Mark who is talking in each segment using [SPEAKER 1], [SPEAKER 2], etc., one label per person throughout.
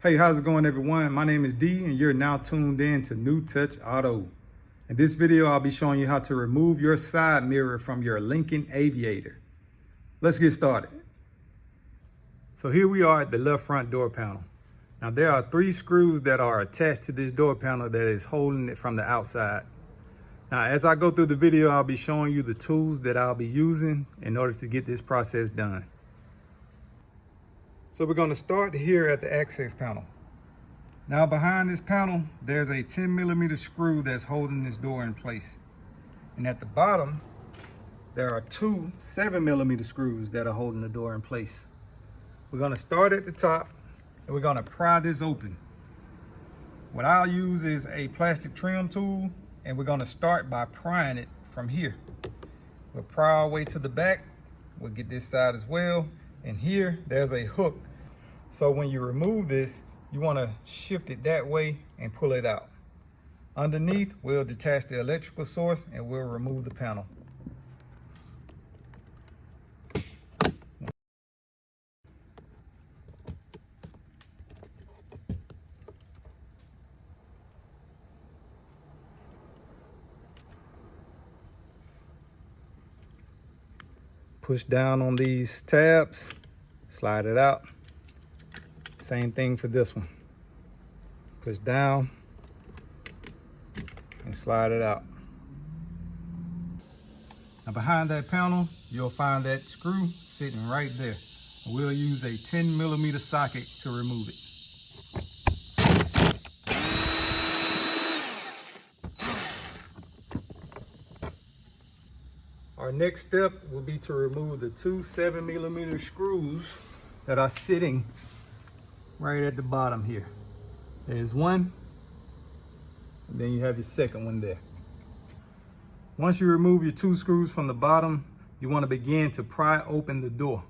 [SPEAKER 1] Hey, how's it going, everyone? My name is D, and you're now tuned in to New Touch Auto. In this video, I'll be showing you how to remove your side mirror from your Lincoln Aviator. Let's get started. So here we are at the left front door panel. Now there are 3 screws that are attached to this door panel that is holding it from the outside. Now, as I go through the video, I'll be showing you the tools that I'll be using in order to get this process done. So we're going to start here at the access panel. Now behind this panel, there's a 10mm screw that's holding this door in place. And at the bottom, there are 2 7mm screws that are holding the door in place. We're going to start at the top and we're going to pry this open. What I'll use is a plastic trim tool, and we're going to start by prying it from here. We'll pry our way to the back. We'll get this side as well. And here, there's a hook. So when you remove this, you want to shift it that way and pull it out. Underneath, we'll detach the electrical source and we'll remove the panel. Push down on these tabs, slide it out. Same thing for this one. Push down and slide it out. Now behind that panel, you'll find that screw sitting right there. We'll use a 10mm socket to remove it. Our next step will be to remove the 2 7mm screws that are sitting right at the bottom here. There's one, and then you have your second one there. Once you remove your 2 screws from the bottom, you want to begin to pry open the door.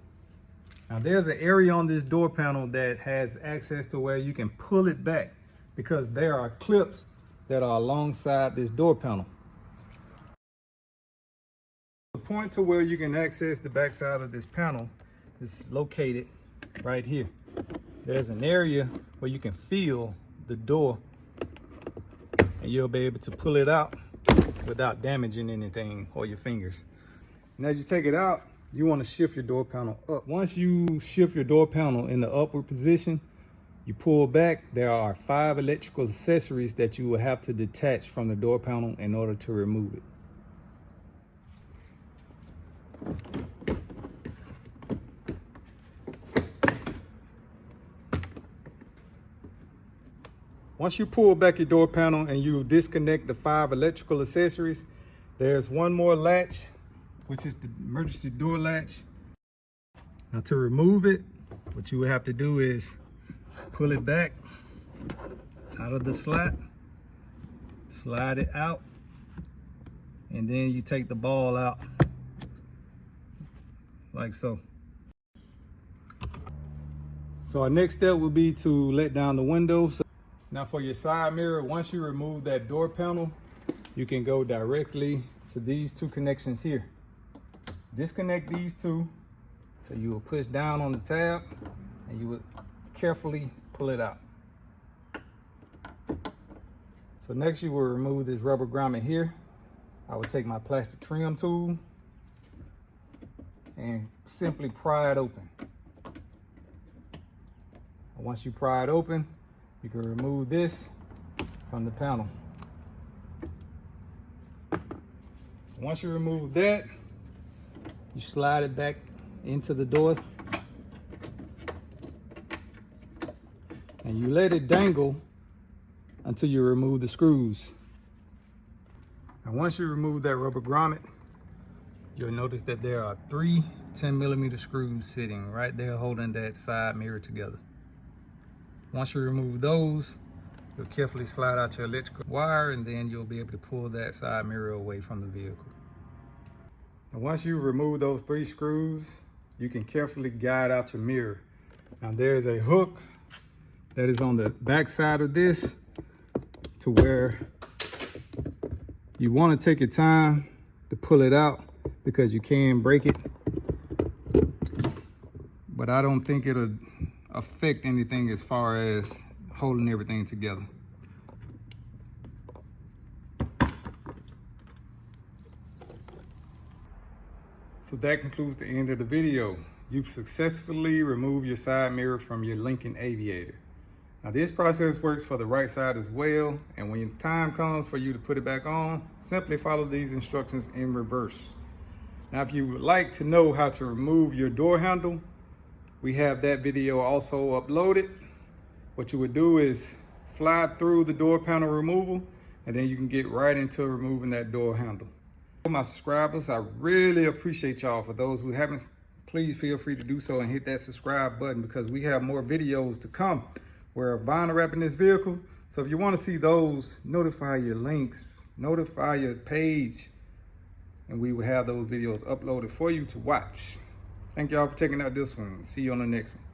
[SPEAKER 1] Now there's an area on this door panel that has access to where you can pull it back, because there are clips that are alongside this door panel. The point to where you can access the back side of this panel is located right here. There's an area where you can feel the door, and you'll be able to pull it out without damaging anything or your fingers. And as you take it out, you want to shift your door panel up. Once you shift your door panel in the upward position, you pull back. There are 5 electrical accessories that you will have to detach from the door panel in order to remove it. Once you pull back your door panel and you disconnect the 5 electrical accessories, there's one more latch, which is the emergency door latch. Now to remove it, what you would have to do is pull it back out of the slot, slide it out, and then you take the ball out like so. So our next step will be to let down the windows. Now for your side mirror, once you remove that door panel, you can go directly to these 2 connections here. Disconnect these 2. So you will push down on the tab and you will carefully pull it out. So next you will remove this rubber grommet here. I will take my plastic trim tool and simply pry it open. Once you pry it open, you can remove this from the panel. Once you remove that, you slide it back into the door and you let it dangle until you remove the screws. And once you remove that rubber grommet, you'll notice that there are 3 10mm screws sitting right there holding that side mirror together. Once you remove those, you'll carefully slide out your electrical wire, and then you'll be able to pull that side mirror away from the vehicle. And once you remove those 3 screws, you can carefully guide out your mirror. Now there's a hook that is on the back side of this to where you want to take your time to pull it out, because you can break it. But I don't think it'll affect anything as far as holding everything together. So that concludes the end of the video. You've successfully removed your side mirror from your Lincoln Aviator. Now this process works for the right side as well, and when the time comes for you to put it back on, simply follow these instructions in reverse. Now if you would like to know how to remove your door handle, we have that video also uploaded. What you would do is fly through the door panel removal, and then you can get right into removing that door handle. For my subscribers, I really appreciate y'all. For those who haven't, please feel free to do so and hit that subscribe button, because we have more videos to come. We're vinyl wrapping this vehicle. So if you want to see those, notify your links, notify your page, and we will have those videos uploaded for you to watch. Thank y'all for checking out this one. See you on the next one.